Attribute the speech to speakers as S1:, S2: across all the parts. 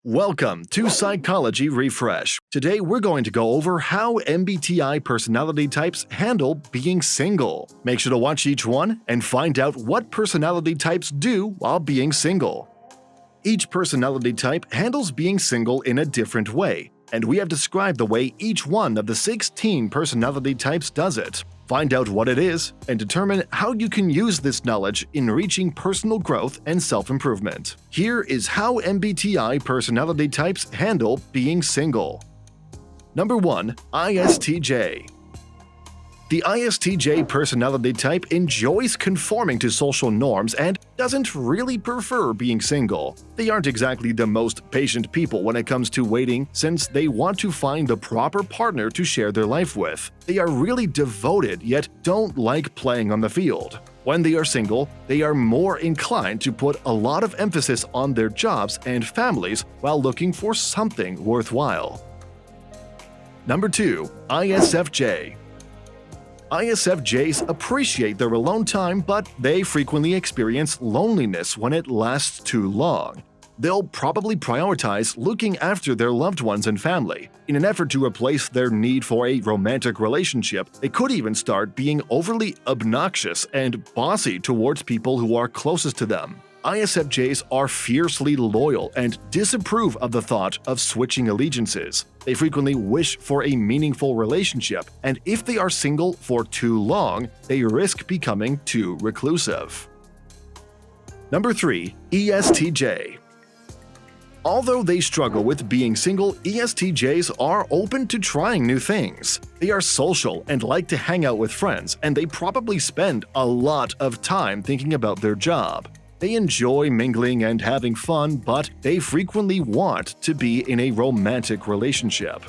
S1: Welcome to Psychology Refresh. Today we're going to go over how MBTI personality types handle being single. Make sure to watch each one and find out what personality types do while being single. Each personality type handles being single in a different way, and we have described the way each one of the 16 personality types does it. Find out what it is and determine how you can use this knowledge in reaching personal growth and self-improvement. Here is how MBTI personality types handle being single. Number 1. ISTJ. The ISTJ personality type enjoys conforming to social norms and doesn't really prefer being single. They aren't exactly the most patient people when it comes to waiting, since they want to find the proper partner to share their life with. They are really devoted, yet don't like playing on the field. When they are single, they are more inclined to put a lot of emphasis on their jobs and families while looking for something worthwhile. Number 2. ISFJ. ISFJs appreciate their alone time, but they frequently experience loneliness when it lasts too long. They'll probably prioritize looking after their loved ones and family. In an effort to replace their need for a romantic relationship, they could even start being overly obnoxious and bossy towards people who are closest to them. ISFJs are fiercely loyal and disapprove of the thought of switching allegiances. They frequently wish for a meaningful relationship, and if they are single for too long, they risk becoming too reclusive. Number 3. ESTJ. Although they struggle with being single, ESTJs are open to trying new things. They are social and like to hang out with friends, and they probably spend a lot of time thinking about their job. They enjoy mingling and having fun, but they frequently want to be in a romantic relationship.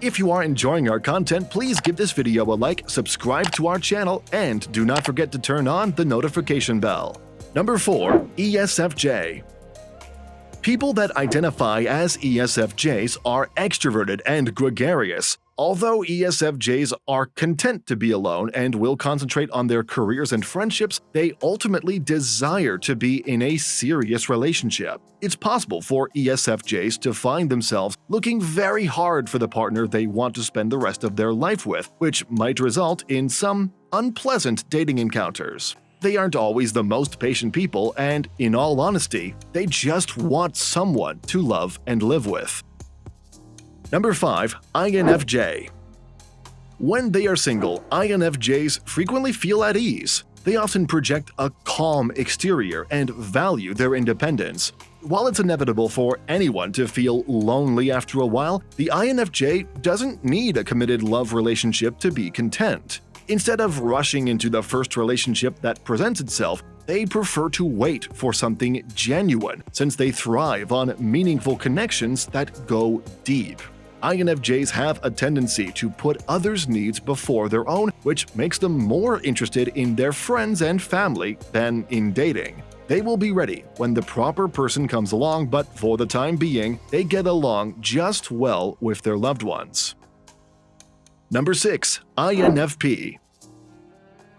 S1: If you are enjoying our content, please give this video a like, subscribe to our channel, and do not forget to turn on the notification bell. Number 4. ESFJ. People that identify as ESFJs are extroverted and gregarious. Although ESFJs are content to be alone and will concentrate on their careers and friendships, they ultimately desire to be in a serious relationship. It's possible for ESFJs to find themselves looking very hard for the partner they want to spend the rest of their life with, which might result in some unpleasant dating encounters. They aren't always the most patient people, and in all honesty, they just want someone to love and live with. Number 5. INFJ. When they are single, INFJs frequently feel at ease. They often project a calm exterior and value their independence. While it's inevitable for anyone to feel lonely after a while, the INFJ doesn't need a committed love relationship to be content. Instead of rushing into the first relationship that presents itself, they prefer to wait for something genuine, since they thrive on meaningful connections that go deep. INFJs have a tendency to put others' needs before their own, which makes them more interested in their friends and family than in dating. They will be ready when the proper person comes along, but for the time being, they get along just well with their loved ones. Number 6. INFP.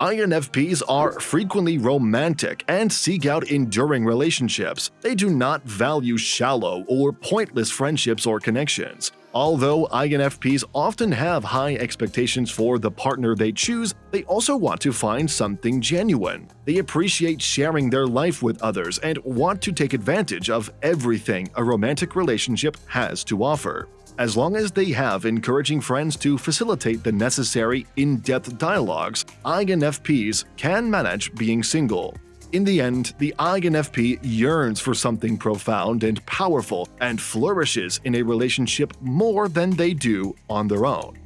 S1: INFPs are frequently romantic and seek out enduring relationships. They do not value shallow or pointless friendships or connections. Although INFPs often have high expectations for the partner they choose, they also want to find something genuine. They appreciate sharing their life with others and want to take advantage of everything a romantic relationship has to offer. As long as they have encouraging friends to facilitate the necessary in-depth dialogues, INFPs can manage being single. In the end, the INFP yearns for something profound and powerful and flourishes in a relationship more than they do on their own.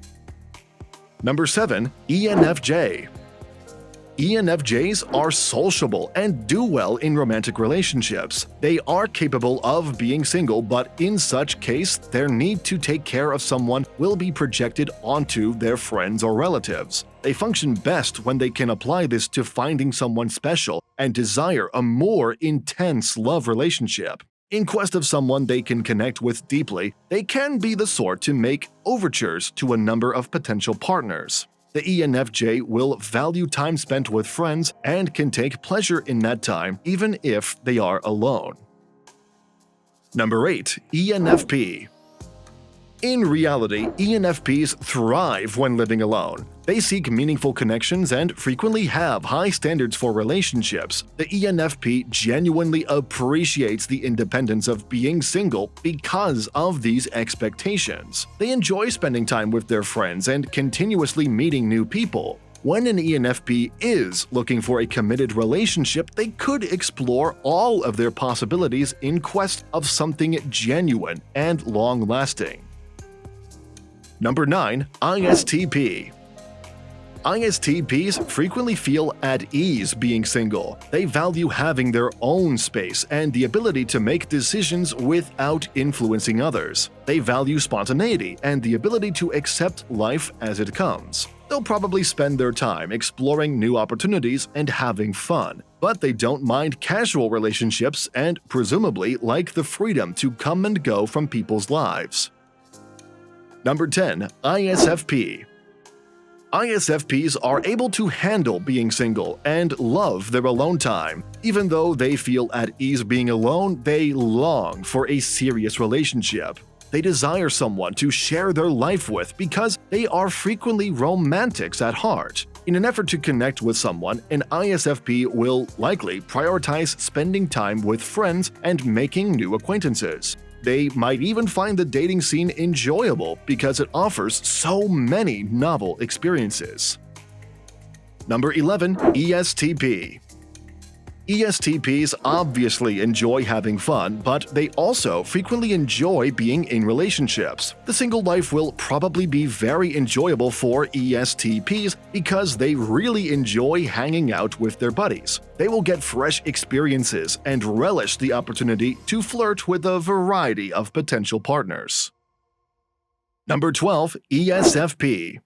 S1: Number 7. ENFJ. ENFJs are sociable and do well in romantic relationships. They are capable of being single, but in such case, their need to take care of someone will be projected onto their friends or relatives. They function best when they can apply this to finding someone special and desire a more intense love relationship. In quest of someone they can connect with deeply, they can be the sort to make overtures to a number of potential partners. The ENFJ will value time spent with friends and can take pleasure in that time even if they are alone. Number 8. ENFP. In reality, ENFPs thrive when living alone. They seek meaningful connections and frequently have high standards for relationships. The ENFP genuinely appreciates the independence of being single because of these expectations. They enjoy spending time with their friends and continuously meeting new people. When an ENFP is looking for a committed relationship, they could explore all of their possibilities in quest of something genuine and long-lasting. Number 9. ISTP. ISTPs frequently feel at ease being single. They value having their own space and the ability to make decisions without influencing others. They value spontaneity and the ability to accept life as it comes. They'll probably spend their time exploring new opportunities and having fun, but they don't mind casual relationships and presumably like the freedom to come and go from people's lives. Number 10. ISFP. ISFPs are able to handle being single and love their alone time. Even though they feel at ease being alone, they long for a serious relationship. They desire someone to share their life with because they are frequently romantics at heart. In an effort to connect with someone, an ISFP will likely prioritize spending time with friends and making new acquaintances. They might even find the dating scene enjoyable because it offers so many novel experiences. Number 11. ESTP. ESTPs obviously enjoy having fun, but they also frequently enjoy being in relationships. The single life will probably be very enjoyable for ESTPs because they really enjoy hanging out with their buddies. They will get fresh experiences and relish the opportunity to flirt with a variety of potential partners. Number 12. ESFP.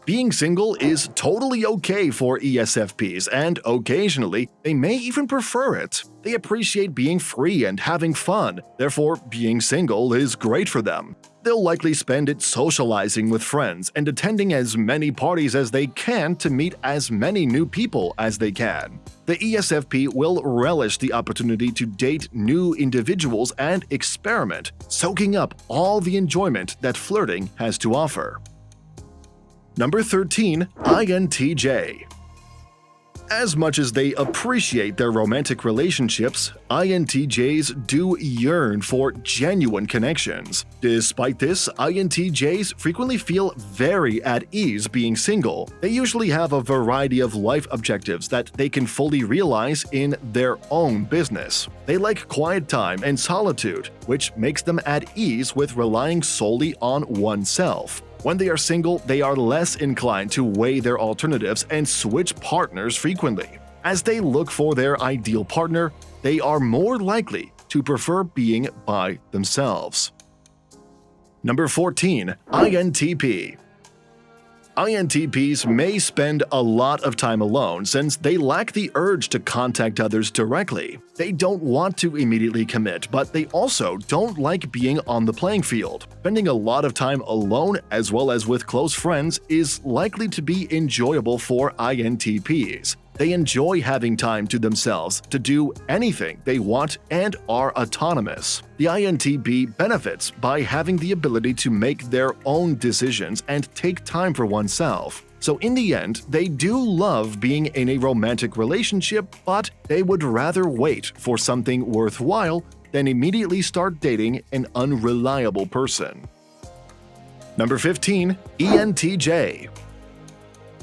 S1: Being single is totally okay for ESFPs, and occasionally, they may even prefer it. They appreciate being free and having fun, therefore being single is great for them. They'll likely spend it socializing with friends and attending as many parties as they can to meet as many new people as they can. The ESFP will relish the opportunity to date new individuals and experiment, soaking up all the enjoyment that flirting has to offer. Number 13. INTJ. As much as they appreciate their romantic relationships, INTJs do yearn for genuine connections. Despite this, INTJs frequently feel very at ease being single. They usually have a variety of life objectives that they can fully realize in their own business. They like quiet time and solitude, which makes them at ease with relying solely on oneself. When they are single, they are less inclined to weigh their alternatives and switch partners frequently. As they look for their ideal partner, they are more likely to prefer being by themselves. Number 14. INTP. INTPs may spend a lot of time alone since they lack the urge to contact others directly. They don't want to immediately commit, but they also don't like being on the playing field. Spending a lot of time alone as well as with close friends is likely to be enjoyable for INTPs. They enjoy having time to themselves to do anything they want and are autonomous. The INTP benefits by having the ability to make their own decisions and take time for oneself. So in the end, they do love being in a romantic relationship, but they would rather wait for something worthwhile than immediately start dating an unreliable person. Number 15. ENTJ.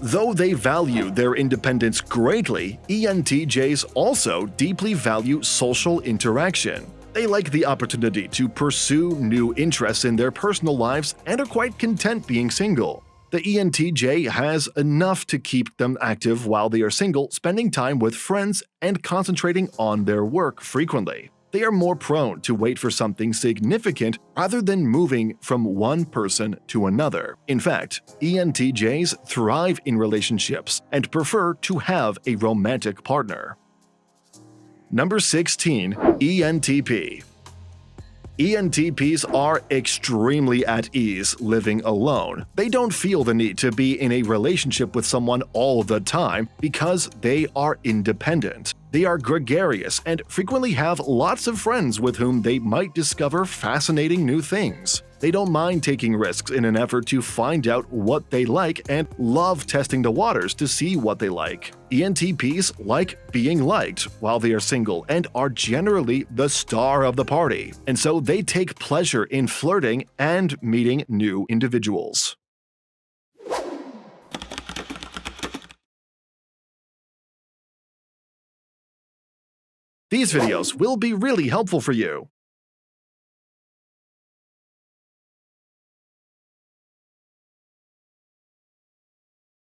S1: Though they value their independence greatly, ENTJs also deeply value social interaction. They like the opportunity to pursue new interests in their personal lives and are quite content being single. The ENTJ has enough to keep them active while they are single, spending time with friends and concentrating on their work frequently. They are more prone to wait for something significant rather than moving from one person to another. In fact, ENTJs thrive in relationships and prefer to have a romantic partner. Number 16. ENTP. ENTPs are extremely at ease living alone. They don't feel the need to be in a relationship with someone all the time because they are independent. They are gregarious and frequently have lots of friends with whom they might discover fascinating new things. They don't mind taking risks in an effort to find out what they like and love testing the waters to see what they like. ENTPs like being liked while they are single and are generally the star of the party, and so they take pleasure in flirting and meeting new individuals. These videos will be really helpful for you.